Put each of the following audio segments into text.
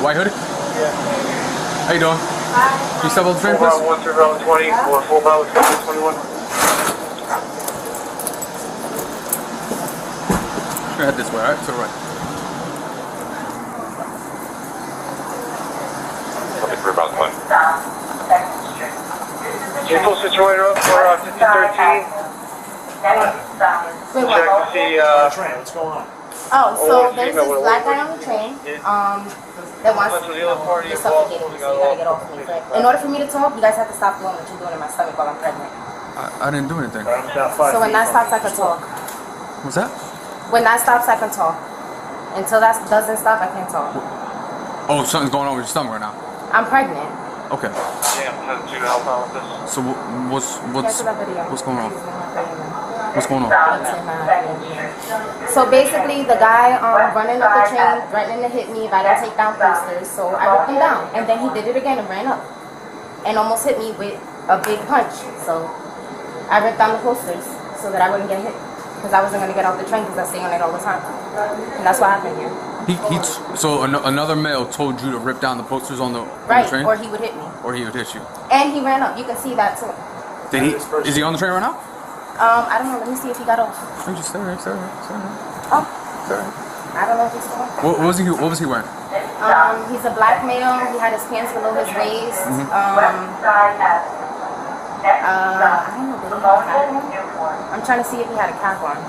White hoodie? Yeah. How you doing? Can you step on the train, please? 1 through 20 or 4 miles 21. Gonna head this way, alright? To the right. Looking for about 20. Vehicle situated for 5013. Wait, Check to see, What's going on? Oh, so there's this black guy on the train that wants to suffocate me, so you gotta get off me. In order for me to talk, you guys have to stop doing what you're doing in my stomach while I'm pregnant. I didn't do anything. So when that stops, I can talk. What's that? When that stops, I can talk. Until that doesn't stop, I can't talk. Oh, something's going on with your stomach right now. I'm pregnant. Okay. Yeah, I'm to help out with this. So what's Cancel that video. going on? What's going on? So basically, the guy running up the train, threatening to hit me if I don't take down posters. So I ripped him down, and then he did it again and ran up, and almost hit me with a big punch. So I ripped down the posters so that I wouldn't get hit, because I wasn't gonna get off the train because I stay on it all the time, and that's what happened here. So another male told you to rip down the posters on the train? Or he would hit me. Or he would hit you. And he ran up. You can see that too. Did he? Is he on the train right now? I don't know. Let me see if he got off. Oh, just stay right. Oh. Sorry. I don't know if he's still on. What was he wearing? He's a black male. He had his pants below his waist. I don't know. Did he have a cap on? I'm trying to see if he had a cap on.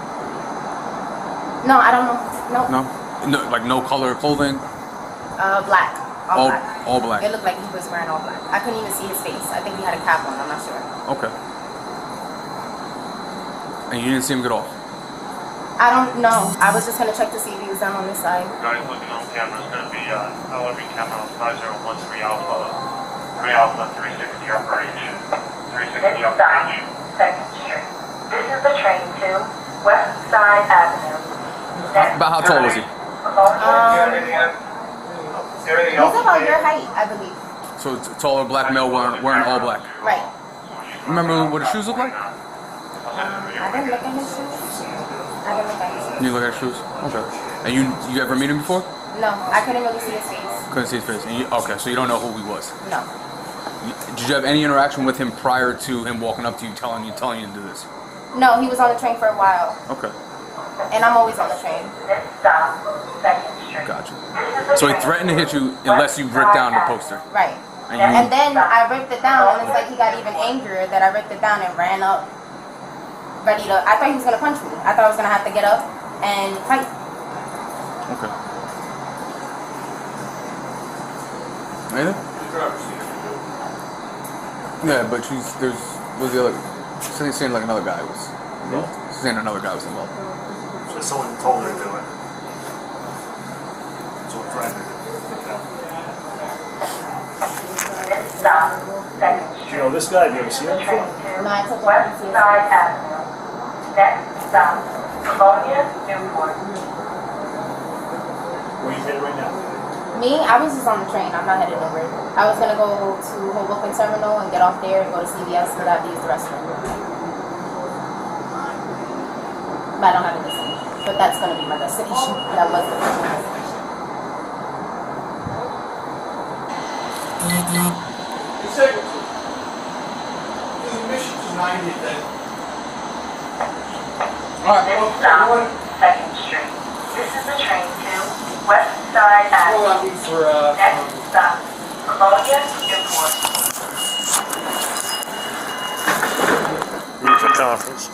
No, I don't know. Nope. No, like no color of clothing. Black. Black. All black. It looked like he was wearing all black. I couldn't even see his face. I think he had a cap on. I'm not sure. Okay. And you didn't see him get off? I don't know. I was just gonna check to see if he was down on this side. Guys looking on camera is going to be LRB camera 5013 Alpha, 3 Alpha 360 upper H. 360 upper H. 2nd Street. This is the train to West Side Avenue. About how tall was he? He's about your height, I believe. So it's a taller black male wearing all black. Right. Remember what his shoes look like? I didn't look at his shoes. You look at his shoes? Okay. And you ever meet him before? No, I couldn't really see his face. Couldn't see his face. And okay, so you don't know who he was? No. Did you have any interaction with him prior to him walking up to you, telling you to do this? No, he was on the train for a while. Okay. And I'm always on the train. Gotcha. So he threatened to hit you unless you ripped down the poster. Right. And then I ripped it down, and it's like he got even angrier that I ripped it down and ran up, ready to. I thought he was gonna punch me. I thought I was gonna have to get up and fight. Okay. Anything? Yeah, but was the other. She's saying like another guy was. She's saying another guy was involved. So someone told her to do it. Someone threatened her. You know this guy? Have you ever seen him before? No, I took West Side Avenue. Next stop, Colonia, Newport. Where are you headed right now? Me, I was just on the train. I'm not headed nowhere. I was gonna go to Hoboken Terminal and get off there and go to CVS so that I use the restroom. But I don't have a destination. But that's gonna be my destination. That was the destination. Singleton. This is mission to 90 then. Next stop, 2nd Street. This is the train to West Side Avenue. Next stop, Colonia, Newport. Reach the conference.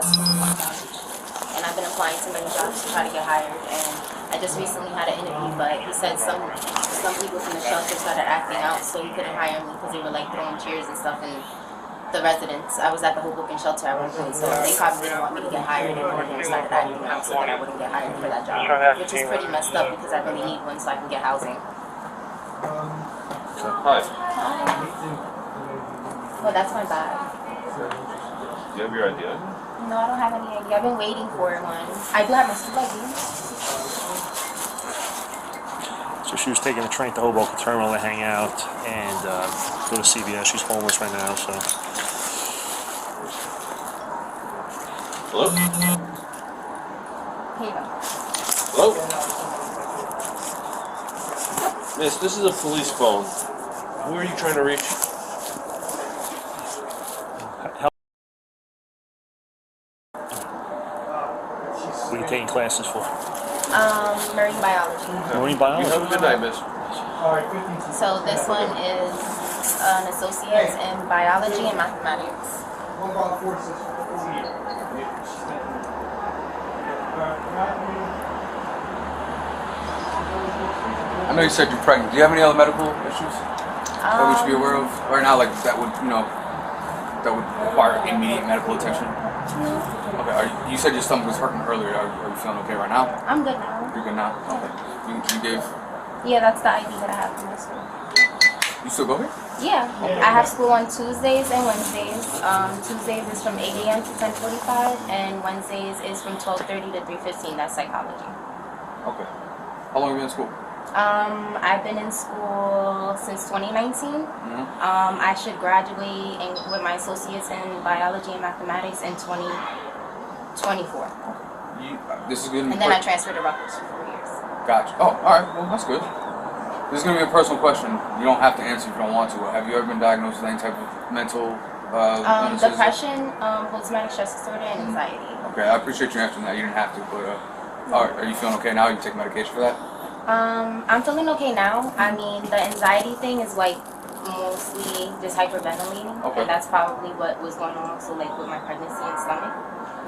and I've been applying to many jobs to try to get hired. And I just recently had an interview, but he said some people from the shelter started acting out, so he couldn't hire me because they were like throwing chairs and stuff in the residents. I was at the Hoboken shelter at one point, so they probably didn't want me to get hired, and one of them started acting out so that I wouldn't get hired for that job, which is pretty messed up because I really need one so I can get housing. Hi. Well, that's my bag. Do you have your idea? No, I don't have any idea. I've been waiting for one. I do have my school ID. So she was taking the train to Hoboken Terminal to hang out and go to CVS. She's homeless right now, so. Hello? Here you go. Hello? Miss, this is a police phone. Who are you trying to reach? What are you taking classes for? Marine biology. Marine You biology? have a good night, miss. So this one is an associate's in biology and mathematics. I know you said you're pregnant. Do you have any other medical issues that we should be aware of right now? Like that would, that would require immediate medical attention? No. Okay. You said your stomach was hurting earlier. Are you feeling okay right now? I'm good now. You're good now. Okay. You gave. Yeah, that's the ID that I have from my school. You still go here? Yeah, I have school on Tuesdays and Wednesdays. Tuesdays is from 8 a.m. to 10:45, and Wednesdays is from 12:30 to 3:15. That's psychology. Okay. How long have you been in school? I've been in school since 2019. I should graduate with my associates in biology and mathematics in 2024. This is good. And then I transferred to Rutgers for 4 years. Gotcha. Oh, all right. Well, that's good. This is gonna be a personal question. You don't have to answer if you don't want to. Have you ever been diagnosed with any type of mental illnesses? Depression, post-traumatic stress disorder, and anxiety. Okay, I appreciate you answering that. You didn't have to, but all right. Are you feeling okay now? You take medication for that? I'm feeling okay now. I mean, the anxiety thing is like mostly just hyperventilating, Okay. and that's probably what was going on also like with my pregnancy and stomach.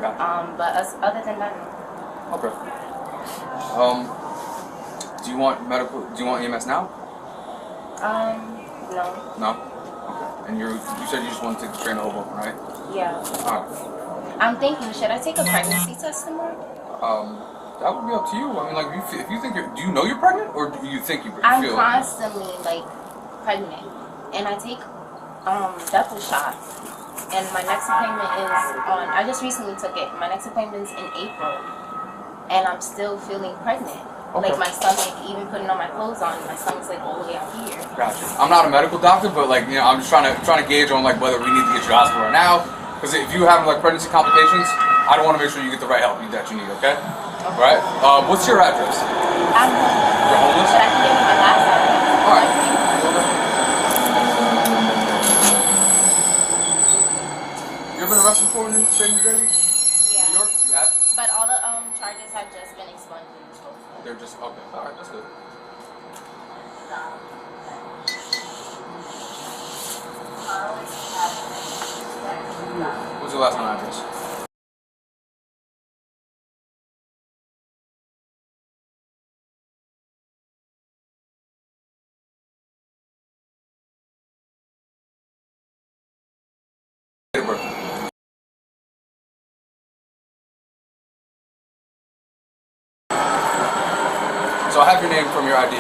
Gotcha. But other than that, no. Okay. Do you want medical? Do you want EMS now? No. No. Okay. And you said you just want to take the train to Hoboken, right? Yeah. All right. I'm thinking, should I take a pregnancy test tomorrow? That would be up to you. I mean, like, if you think do you know you're pregnant, or do you think you I'm feel? constantly like pregnant, and I take double shots. And my next appointment is on. I just recently took it. My next appointment is in April, and I'm still feeling pregnant. Okay. Like my stomach, even putting on my clothes on, my stomach's like all the way up here. Gotcha. I'm not a medical doctor, but like I'm just trying to gauge on like whether we need to get you to the hospital right now. Because if you have like pregnancy complications, I don't want to make sure you get the right help that you need. Okay. All right. What's your address? I'm homeless. You're homeless? But I can give you my last address. All right. You ever been arrested for in the state of New Jersey? Yeah. New York? You have? But all the charges have just been expunged and disposed of. They're just okay. All right, that's good. What's your last name address? Date of birth. So I have your name from your ID.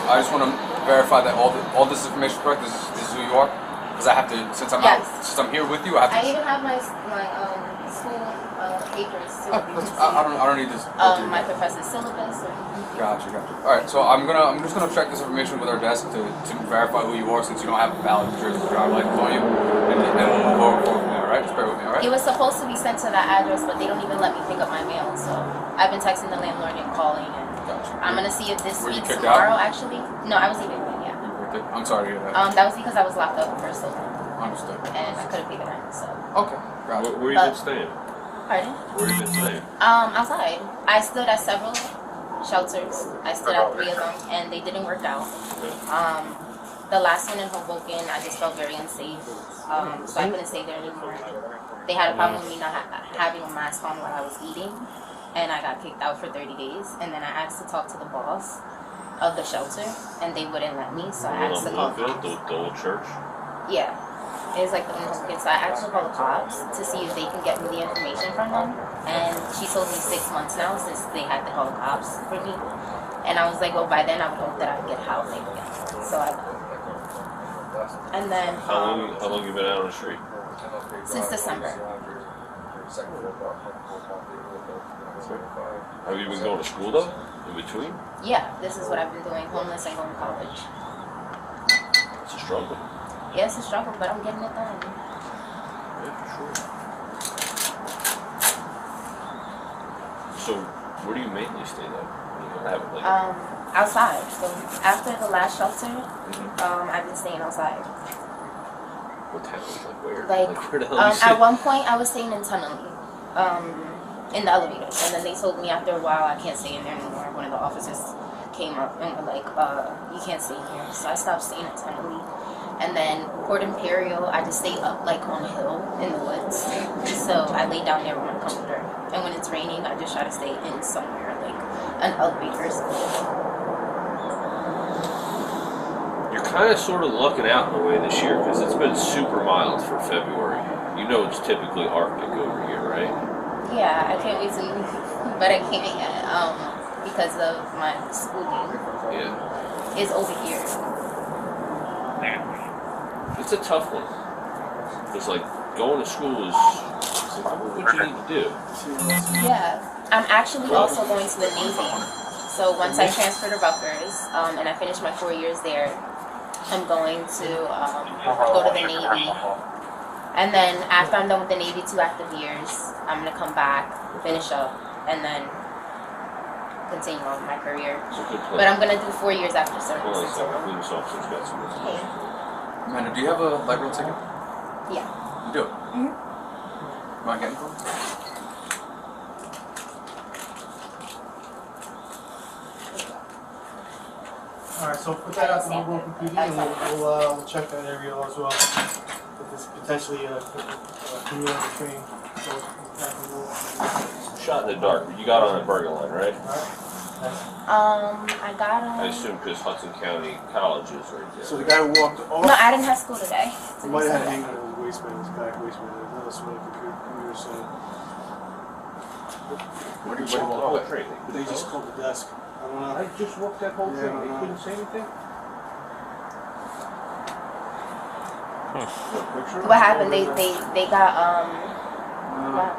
I just want to verify that all this information is correct. This is who you are, because I have to since I'm Yes. since I'm here with you. I have to. I even have my school papers too. Oh, if you can see. I don't need this. My professor's syllabus. Or, Gotcha. All right, so I'm just gonna check this information with our desk to verify who you are, since you don't have a valid New Jersey driver's license on you, and then we'll move over from there. All right, just bear with me. All right. it was supposed to be sent to that address, but they don't even let me pick up my mail. So I've been texting the landlord and calling, and Gotcha. I'm gonna see if this Were you week kicked tomorrow. out? Actually, no, I was even yeah. I'm sorry to hear that. That was because I was locked up for so long, Understood. and I couldn't pay the rent. So Okay. Gotcha. Where you been staying? pardon. Where you been staying? Outside. I stood at several shelters. I stood at 3 of them, and they didn't work out. the last one in Hoboken, I just felt very unsafe. So I couldn't stay there anymore. They had a problem with me not having a mask on while I was eating, and I got kicked out for 30 days. And then I asked to talk to the boss of the shelter, and they wouldn't let me. So I asked to call The old church? Yeah. It was like the Hoboken. So I asked to call the cops to see if they can get me the information from them. And she told me 6 months now since they had to call the cops for me. And I was like, well, by then I would hope that I would get housing again. So I got. And then How long you been out on the street? since December. Have you been going to school though? In between? Yeah, this is what I've been doing, homeless and going to college. It's a struggle. Yeah, it's a struggle, but I'm getting it done. Yeah, for sure. So, where do you mainly stay though? You don't have like Outside. So after the last shelter, I've been staying outside. what town? Like where? Like, where the hell you at one point I was staying in Tunnelly, in the elevators, and then they told me after a while I can't stay in there anymore. One of the officers came up and were like, you can't stay here. So I stopped staying in Tunnelly. And then Port Imperial, I just stayed up like on a hill in the woods. So I lay down there with my comforter. And when it's raining, I just try to stay in somewhere like an elevator or something. You're kind of sort of lucking out in a way this year because it's been super mild for February. You know it's typically Arctic over here, right? Yeah, I can't wait to leave, but I can't because of my schooling. Yeah. Is over here. It's a tough one. It's like going to school is what you need to do. Yeah, I'm actually also going to the Navy. So once I transfer to Rutgers and I finish my 4 years there, I'm going to go to the Navy. And then after I'm done with the Navy 2 active years, I'm going to come back, finish up, and then continue on with my career. It's a good plan. But I'm going to do 4 years after Hold on a service. second. Police officer's got some Okay. Amanda, do you have a light rail ticket? Yeah. You do? Mhm. You mind getting one? Alright, so put that out to Hoboken PD and we'll check that area as well. If it's potentially a community train. So, shot in the dark. You got on a burger line, right? I got I assume because Hudson County College is right there. So the guy who walked off, No, I didn't have school today. he might have had hanging on his waistband, his back waistband. That was what the computer said. Where did you walk off the train? They just called the desk. I don't know. I just walked that whole Yeah, thing. I They know. couldn't say anything? What happened? They got what?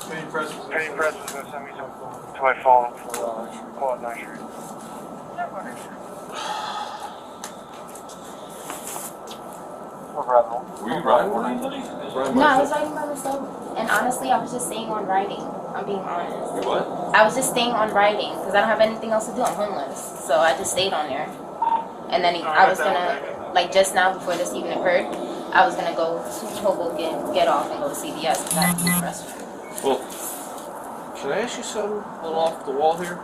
Penny Press was Penny Press is gonna send me to my phone for call at 9 Street. Were you riding with anybody? No, I was writing by myself. And honestly, I was just staying on writing. I'm being honest. You what? I was just staying on writing because I don't have anything else to do. I'm homeless. So I just stayed on there. And then I was gonna, like just now before this even occurred, I was gonna go to Hoboken, get off, and go to CVS because I have to use the restroom. Well, can I ask you something a little off the wall here?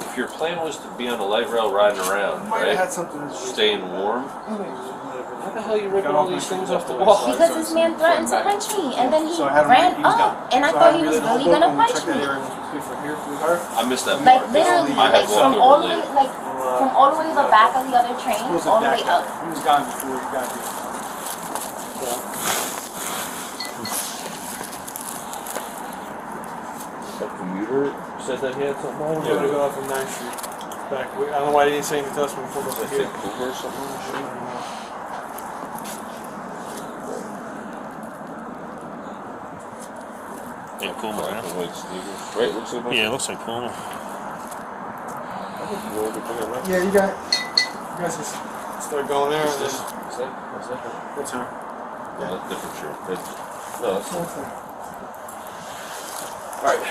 If your plan was to be on the light rail riding around, might have had right? something to Staying warm, why the hell are you ripping all these things off the wall? Because this man threatened to punch me, and then he So I had him ran he's got- up, and I so thought had he was him really Hoboken gonna and punch check that me. area for here with her. I missed that Like part. literally, I like had from walked all over the way, late. like from all the way to the back of the other train, Supposed to all the back way up. up. He was gone before he got here. The commuter said that he had something wrong with Yeah, we it. got off from 9th Street. Back. I don't know why he didn't say anything to us when we pulled up I here. think Uber or something. Yeah, Puma, yeah. Like Stevens. Right, looks like Yeah, it looks like Puma. Yeah, you guys just start going there. And then, What's that? what's her? No, that's different shirt. No, that's not. Alright.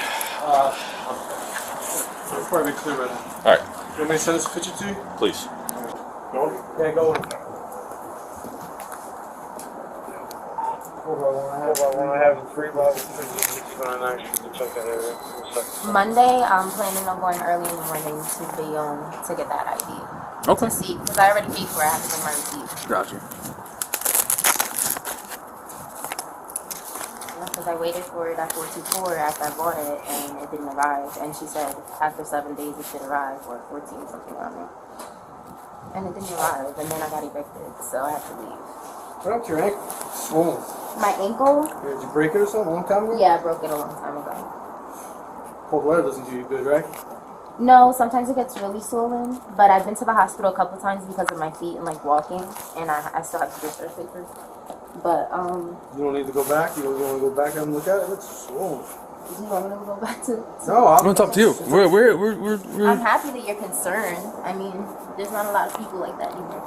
We'll probably be clear by now. Alright. want me to send this picture to you? Please. Yeah, go in. Hold on, I have 3 bottles of pictures going on to check that area. Monday, I'm planning on going early in the morning to Bayonne to get that ID. Okay. To see, because I already paid for it. I have to bring my receipt. Gotcha. Because I waited for it at 424 after I bought it, and it didn't arrive. And she said after 7 days it should arrive, or 14, something around there. And it didn't arrive, and then I got evicted, so I had to leave. What up to your ankle? Swollen. My ankle? Yeah, did you break it or something a long time ago? Yeah, I broke it a long time ago. Cold weather doesn't do you good, right? No, sometimes it gets really swollen, but I've been to the hospital a couple times because of my feet and like walking, and I still have discharge papers. But You don't need to go back. You don't want to go back and look at it. It's swollen. do you want me to go back to? No, It's up to you. We're I'm happy that you're concerned. I mean, there's not a lot of people like that either.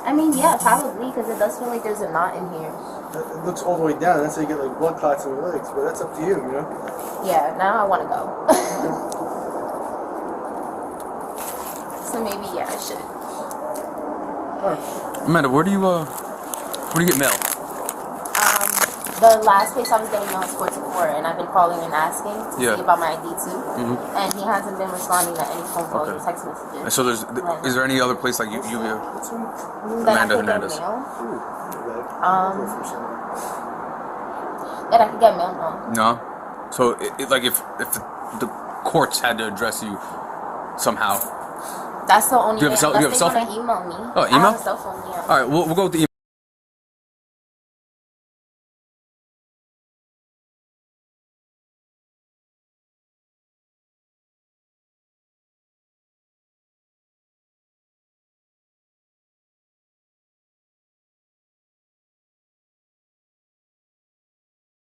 I mean, yeah, probably, because it does feel like there's a knot in here. It looks all the way down. That's how you get like blood clots in your legs. But that's up to you, you know. Yeah, now I want to go. So maybe yeah, I should. Amanda, where do you get mail? The last place I was getting mail is 424, and I've been calling and asking to Yeah. see about my ID too. Mhm. And he hasn't been responding to any phone calls Okay. or text messages. And so is there any other place like you That I Amanda could get Hernandez? mail? That I could get mail on. No. So like if the courts had to address you somehow. That's the only Do you have a way. cell- do you Unless have a they cell want to email me. Oh, I email? have a cell phone, yeah. All right, we'll go with the email.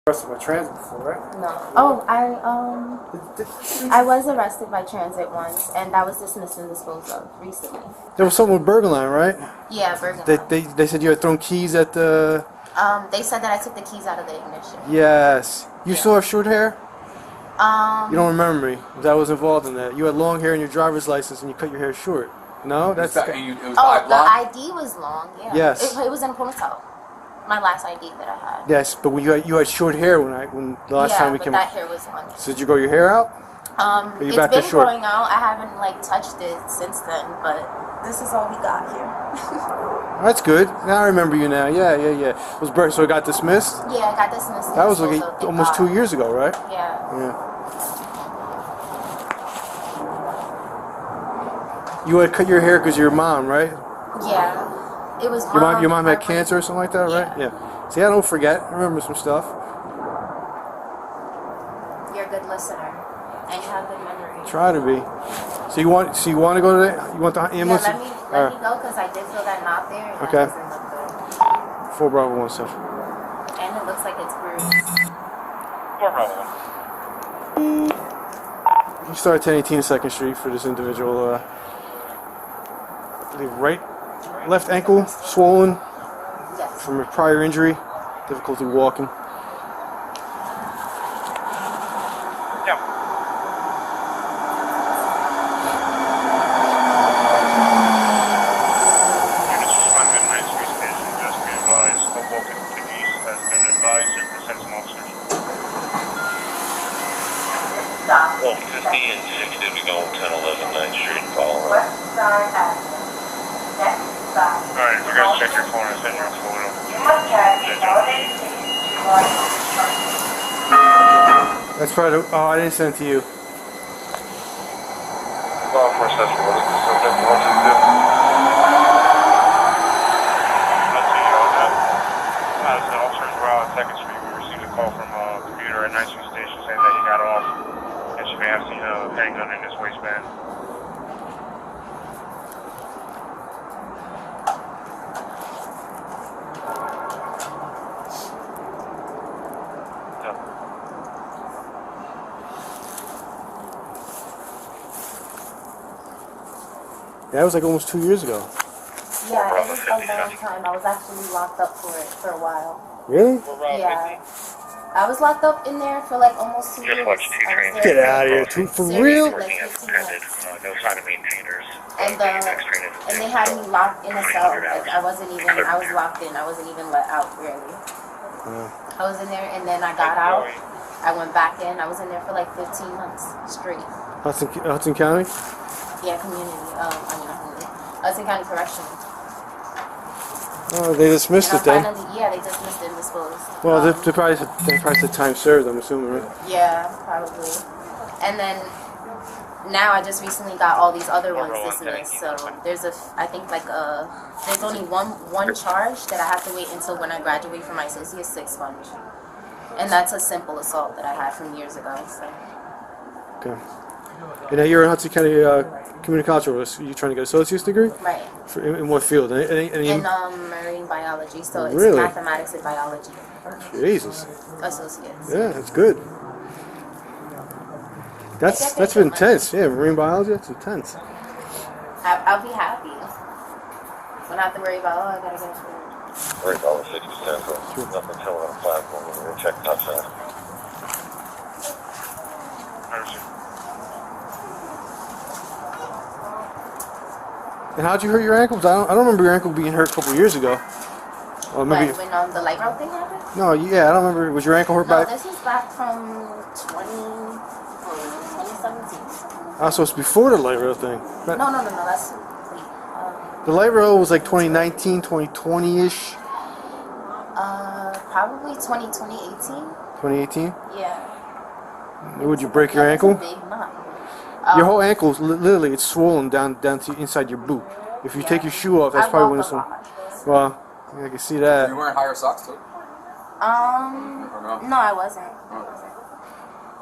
Arrested by transit before, right? No. Oh, I was arrested by transit once, and that was dismissed and disposed of recently. There was something with Burger Line, right? Yeah, Bergen. They said you had thrown keys at the. They said that I took the keys out of the ignition. Yes. You still have short hair? You don't remember me. I was involved in that. You had long hair in your driver's license and you cut your hair short. No, that's. It was Oh, the blonde? ID was long. Yeah. Yes. It was in a ponytail. My last ID that I had. Yes, but when you had short hair when the last time we but came. that hair was long. So did you grow your hair out? you It's back to been short? growing out. I haven't like touched it since then, but this is all we got here. That's good. Now I remember you now. Yeah. Was so it got dismissed? Yeah, I got dismissed. and That was like disposed of, thank almost God. 2 years ago, right? Yeah. Yeah. You had cut your hair because your mom, right? Yeah. It was Your mom had my- cancer or something like that, right? Yeah. See, I don't forget. I remember some stuff. You're a good listener, and you have good memory. Try to be. So you want to go to the ambulance? Yeah, let me go because I did feel that knot there. And Okay. That doesn't look 4 Bravo 1 7. good. And it looks like it's bruised. You start at 1018 2nd Street for this individual. I believe left ankle swollen Yes. from a prior injury, difficulty walking. Units responding to 9th Street Station, just be advised, Hoboken to the east has been advised to present some officers. Stop. 150 and 60 to go 1011 9th Street, follow up. West side avenue. Next stop. Alright, if you guys check your phone and send your photo. You must carry elevated tickets to license front. That's probably. Oh, I didn't send it to you. Law enforcement, what is the subject 122? Let's see, as the officers were out on 2nd Street, we received a call from a commuter at 9th Street Station saying that he got off and she may have seen a handgun in his waistband. Yeah, that was like almost 2 years ago. Yeah, it was a long time. I was actually locked up for it for a while. Really? Yeah. I was locked up in there for like almost 2 Just years. watched 2 trains. Get out of here. Two for real? Working as intended. No sign of maintainers. And they had me locked in a cell. Like I was locked in. I wasn't even let out really. I was in there and then I got out. I went back in. I was in there for like 15 months straight. Hudson County? Yeah, community. Not community. Hudson County Correctional. Oh, they dismissed it then. They dismissed it and disposed. Well, they probably said time served, I'm assuming, right? Yeah, probably. And then now I just recently got all these other ones dismissed. So there's there's only one charge that I have to wait until when I graduate from my associate 6 months. And that's a simple assault that I had from years ago. So. Okay. And now you're in Hudson County Community College. You're trying to get an associate's degree? Right. In what field? In marine biology. So it's really? mathematics and biology. Jesus. Associates. Yeah, that's good. That's intense. Yeah, marine biology. That's intense. I'll be happy. When I have to worry about, I gotta get it. Worry about the 60 cents, so nothing telling on the platform. We're going to check top fast. And how'd you hurt your ankle? I don't remember your ankle being hurt a couple years ago. Or maybe. When the light route thing happened? No, yeah, I don't remember. Was your ankle hurt No, by? this is back from 2017. Oh, so it's before the light rail thing. No, that's The light rail was like 2019, 2020-ish. probably 2018. 2018. Yeah. Would you break your ankle? Big knot. Your whole ankle is literally it's swollen down to inside your boot. If you take your shoe off, that's probably when it's. Well, I can see that. You wearing higher socks too? No, I wasn't.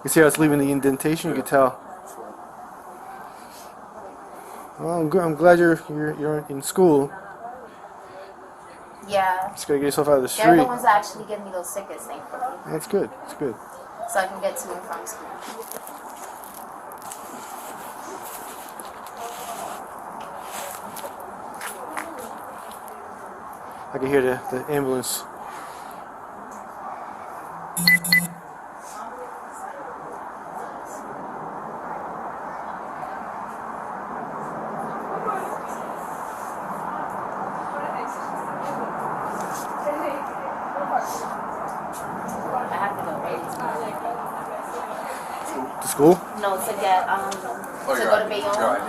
You see how it's leaving the indentation? You can tell. Well, I'm good. I'm glad you're in school. Yeah. Just gotta get yourself out of the street. They're the ones that actually give me those tickets, thankfully. That's good. That's good. So I can get to and from school. I can hear the ambulance. To school? No, to get to go to Bayonne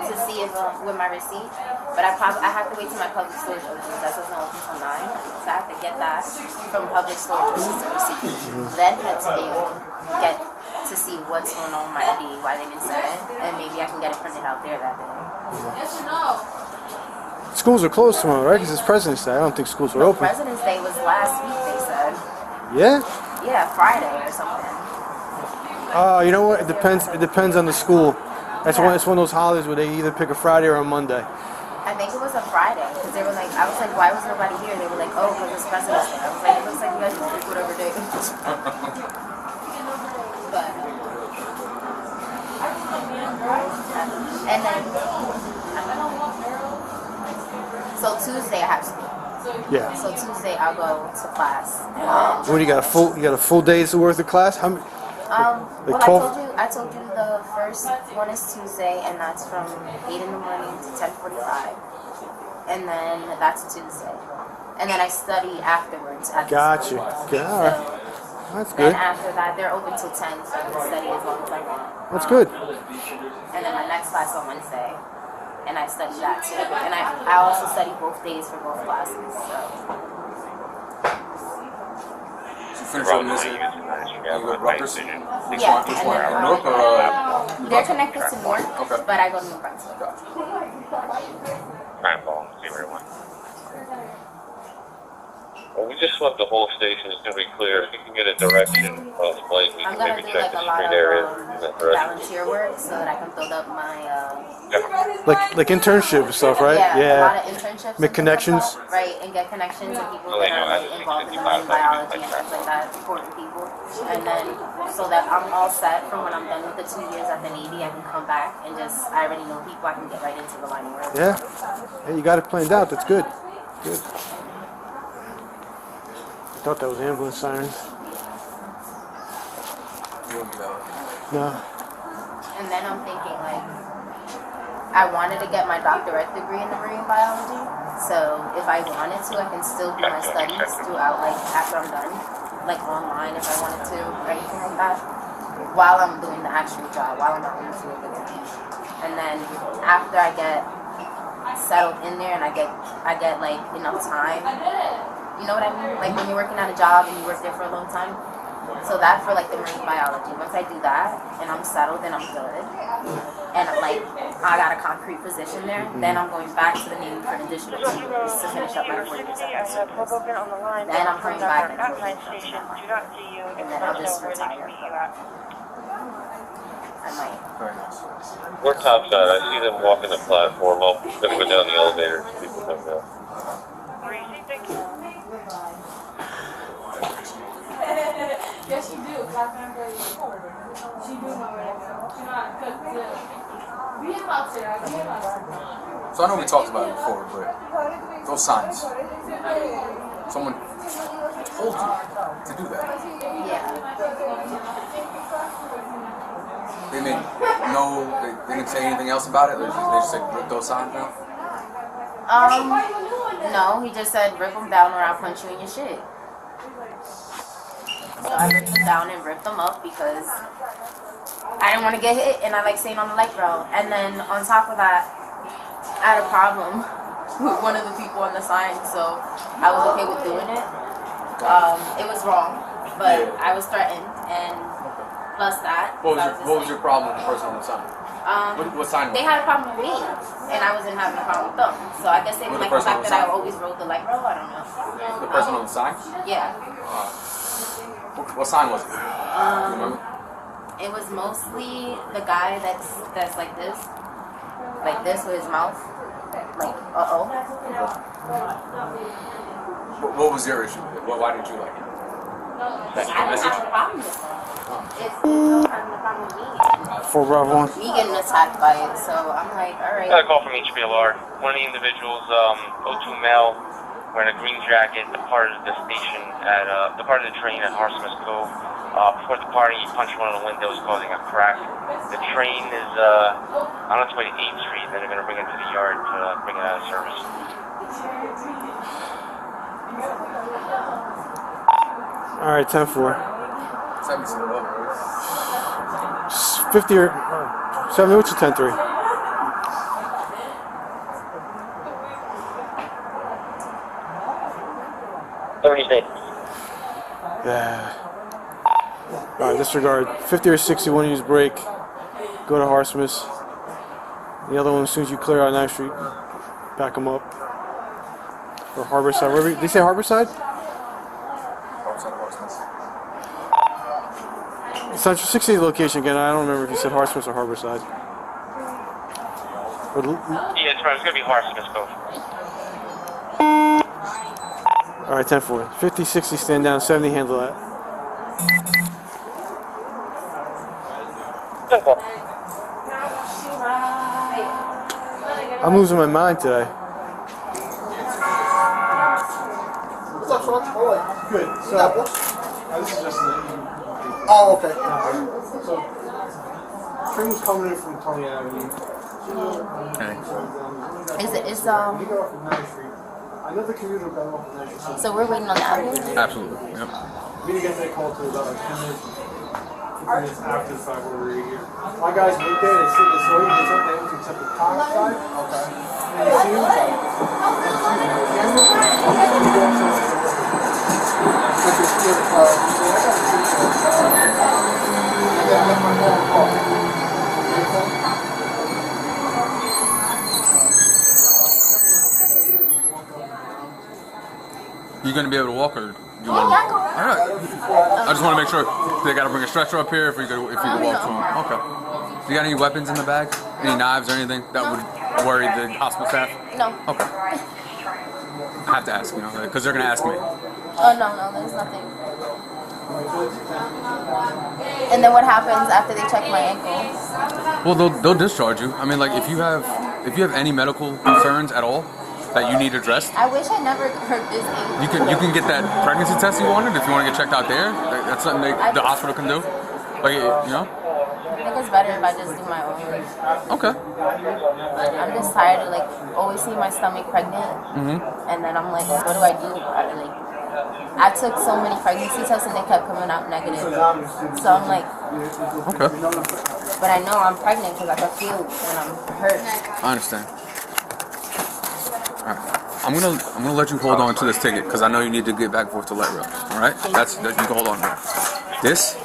to see if with my receipt. But I have to wait till my public storage opens. That doesn't open till 9, so I have to get that from public storage, which is the receipt. Then head to Bayonne, get to see what's going on with my ID, why they didn't send it, and maybe I can get it printed out there that day. Yes or no? Schools are closed tomorrow, right? Because it's President's Day. I don't think schools are open. President's Day was last week, they said. Yeah? Yeah, Friday or something. You know what? It depends. It depends on the school. It's one of those holidays where they either pick a Friday or a Monday. I think it was a Friday because they were like, I was like, why was nobody here? They were like, oh, because it's President's Day. I was like, it looks like you guys just pick whatever day. But and then so Tuesday I have school. Yeah. So Tuesday I'll go to class. When you got a full day's worth of class? How many? Well, I told you the first one is Tuesday, and that's from 8 in the morning to 10:45, and then that's Tuesday, and then I study afterwards. Gotcha. Yeah, all right. That's good. And after that, they're open till 10, so I can study as long as I want. That's good. And then my next class on Wednesday, and I study that too, and I also study both days for both classes. So. Finish up missing. You go to Rutgers? Yeah, Which one? North or they're connected to North, okay. but I go to New Brunswick. Crime ball, see where it went. Well, we just swept the whole station. It's going to be clear. If you can get a direction of Blake, we I'm can gonna maybe do check like the a lot street of area in that direction. volunteer work so that I can build up my Like internship and stuff, right? a lot of internships. Make and things connections. like that, right, and get connections with people Well, that you know, are I like, think involved in 55 marine biology and like things like that, important people. And then so that I'm all set from when I'm done with the 2 years at the Navy, I can come back and just I already know people. I can get right into the line of work. Yeah. Hey, you got it planned out. That's good. Good. I thought that was ambulance sirens. You won't be that way. No. And then I'm thinking like, I wanted to get my doctorate degree in the marine biology. So if I wanted to, I can still do my studies throughout, like after I'm done, like online if I wanted to, or anything like that, while I'm doing the actual job, while I'm not in the field again. And then after I get settled in there and I get like enough time, you know what I mean? Like when you're working at a job and you work there for a long time. So that for like the marine biology. Once I do that and I'm settled and I'm good, and I'm like, I got a concrete position there, then I'm going back to the Navy for an additional 2 years to finish up my 4 years. Then I'm coming back and then I'll just retire. I might. Very nice. We're topside. I see them walking the platform. I'll go down the elevator. People come down. Yes, you do. She do So I know we talked about it before, but those signs. Someone told you to do that. Yeah. They made they didn't say anything else about it. They just said rip those signs down. No, he just said rip them down or I'll punch you in your shit. So I ripped them down and ripped them up because I didn't want to get hit and I like staying on the light rail. And then on top of that, I had a problem with one of the people on the sign, so I was okay with doing it. It was wrong, but I was threatened, and plus that. What was your problem with the person on the sign? What sign? They had a problem with me, and I wasn't having a problem with them. So I guess they didn't like the fact that I always rode the light rail. I don't know. The person on the sign? Yeah. What sign was it? Do you remember? It was mostly the guy that's like this with his mouth, like What was your issue with it? Why didn't you like it? That's I your don't message? have a problem with it. It's having a problem with me. 4 Bravo 1. Me getting attacked by it, so I'm like, all right. Got a call from each BLR. One of the individuals, O2 male, wearing a green jacket, departed the station at departed the train at Horseman's Cove. Before departing, he punched one of the windows, causing a crack. The train is on its way to 8th Street. Then they're going to bring it to the yard to bring it out of service. All right, 10-4. 50 or 70. What's your 10-3? Yeah. All right, disregard. 50 or 60, one use brake. Go to Harsmas. The other one, as soon as you clear out 9th Street, back them up. Or Harborside. Wherever. Did they say Harborside? Central 60 location again. I don't remember if you said Harsmas or Harborside. Yeah, it's right. It's going to be Horseman's Cove. All right, 10-4. 50, 60, stand down. 70, handle that. I'm losing my mind today. What's up, Sean? Good. So, this is just oh, okay. So, train was coming in from Tony Avenue. Okay. Is We got off of 9th Street. Another commuter got off of 9th Street. so we're waiting on the avenue? Absolutely. Yep. We didn't get that call till about like 10 minutes, 15 minutes after the fact when we were here. My guys went there, they sit this way, they took them to the car side. Okay. And it seems like, You gonna be able to walk, or you want? All right. I just want to make sure they gotta bring a stretcher up here if we could walk to them. Okay. You got any weapons in the bag? Any knives or anything that would worry the hospital staff? No. Okay. I have to ask, because they're gonna ask me. Oh no, there's nothing. And then what happens after they check my ankle? Well, they'll discharge you. I mean, like if you have any medical concerns at all that you need addressed, I wish I never heard this ankle. you can get that pregnancy test you wanted if you want to get checked out there. That's something the hospital can do. Like, you know? I think it's better if I just do my own. Okay. I'm just tired of like always seeing my stomach pregnant, and then I'm like, what do I do about it? Like, I took so many pregnancy tests and they kept coming out negative. So I'm like, Okay. but I know I'm pregnant because I can feel when I'm hurt. I understand. All right. I'm gonna let you hold on to this ticket because I know you need to get back and forth to let rep. All right. You can hold on to it. This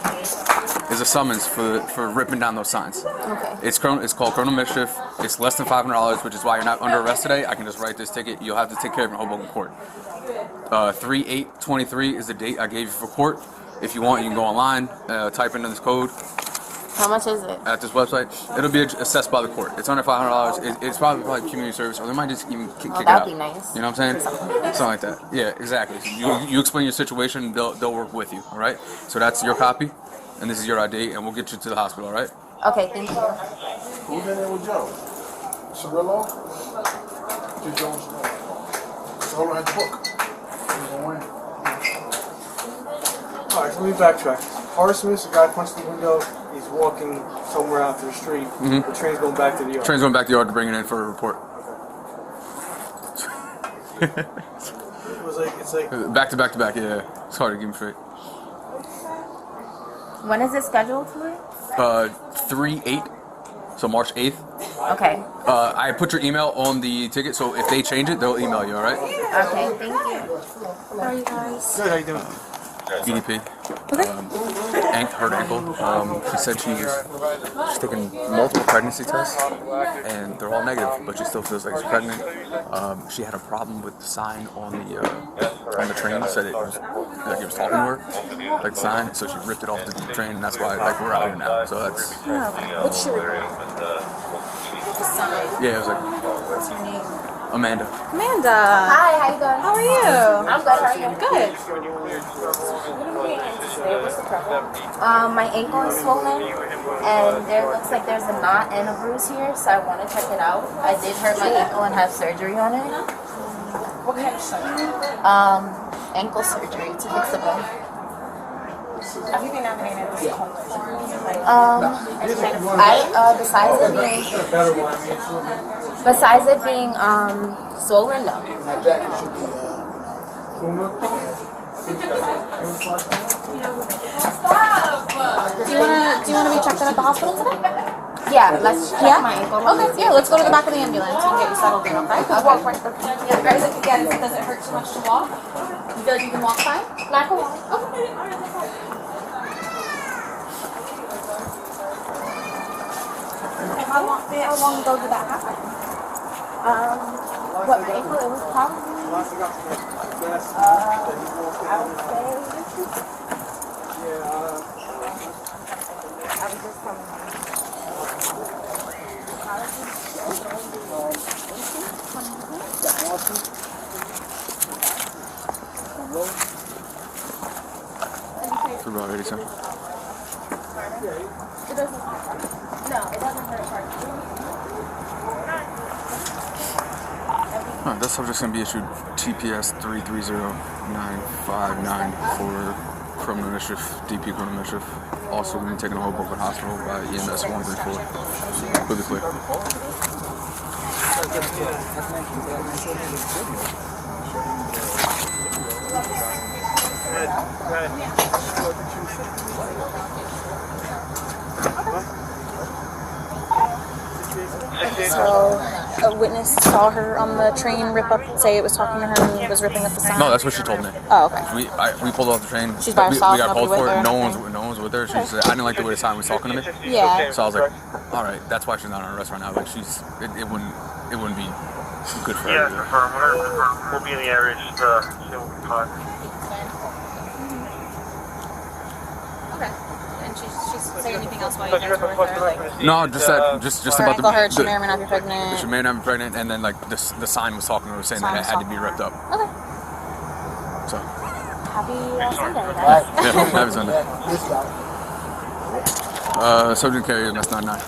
is a summons for ripping down those signs. Okay. It's called criminal mischief. It's less than $500, which is why you're not under arrest today. I can just write this ticket. You'll have to take care of it in Hoboken court. 3/8/23 is the date I gave you for court. If you want, you can go online, type in this code. How much is it? At this website, it'll be assessed by the court. It's under $500. It's probably like community service, or they might just even kick it out. That'd be nice. You know what I'm saying? Something like that. Yeah, exactly. So you explain your situation, they'll work with you. All right. So that's your copy, and this is your ID, and we'll get you to the hospital. All right. Okay, thank you. Who's in there with Joe? Cirillo? Just Jones. Hold on, at the book. Alright, so let me backtrack. Horseman, the guy punched the window. He's walking somewhere out to the street. The train's going back to the yard. Train's going back to the yard to bring it in for a report. It's like Back to back to back. Yeah, it's hard to keep them straight. When is it scheduled for? 3/8, so March 8th. Okay. I put your email on the ticket, so if they change it, they'll email you. All right. Okay, thank you. How are you guys? good. How you doing? EDP. Hurt ankle. She said she's taken multiple pregnancy tests, and they're all negative, but she still feels like she's pregnant. She had a problem with the sign on the train. Said it was like it was talking to her, like the sign. So she ripped it off the train, and that's why like we're out here now. So that's. What's your sign? Yeah, it was like. What's your name? Amanda. Amanda. Hi, how you doing? How are you? I'm good. How are you? Good. My ankle is swollen, and there looks like there's a knot and a bruise here, so I want to check it out. I did hurt my ankle and have surgery on it. What kind of surgery? Ankle surgery to fix the bone. Have you been having any of this whole besides it being swollen, no. Do you wanna be checked in at the hospital today? Yeah, let's check my ankle. Okay, yeah, let's go to the back of the ambulance and get you settled in, okay? I'll walk right there. Yeah, guys, does it hurt too much to walk? You feel like you can walk fine? I can walk. Okay. How long ago did that happen? What, my ankle? It was probably, I would say, For about 80 cents. it doesn't hurt. No, it doesn't hurt. Alright, that subject's going to be issued TPS 330959 for criminal mischief, DP criminal mischief. Also going to be taken to Hoboken Hospital by EMS 134. Clearly clear. So, a witness saw her on the train rip up, say it was talking to her and was ripping up the sign? No, that's what she told me. Oh, okay. We pulled off the train. She's by herself, We got called nobody for with it. her, No one's with her. She said, I didn't like the way the sign was talking to me. Yeah. So I was like, all right, that's why she's not on arrest right now. Like it wouldn't be good for her. Yeah, confirm. We'll be in the area. Just see what we can find. Okay. And she's saying anything else while you guys were with her? Like, No, just about ankle the hurt, she may or may not be pregnant. She may not be pregnant, and then like the sign was talking to her saying that it had to be ripped up. Okay. So Happy Sunday, guys. yeah, happy Sunday. Subject carrier, that's 99.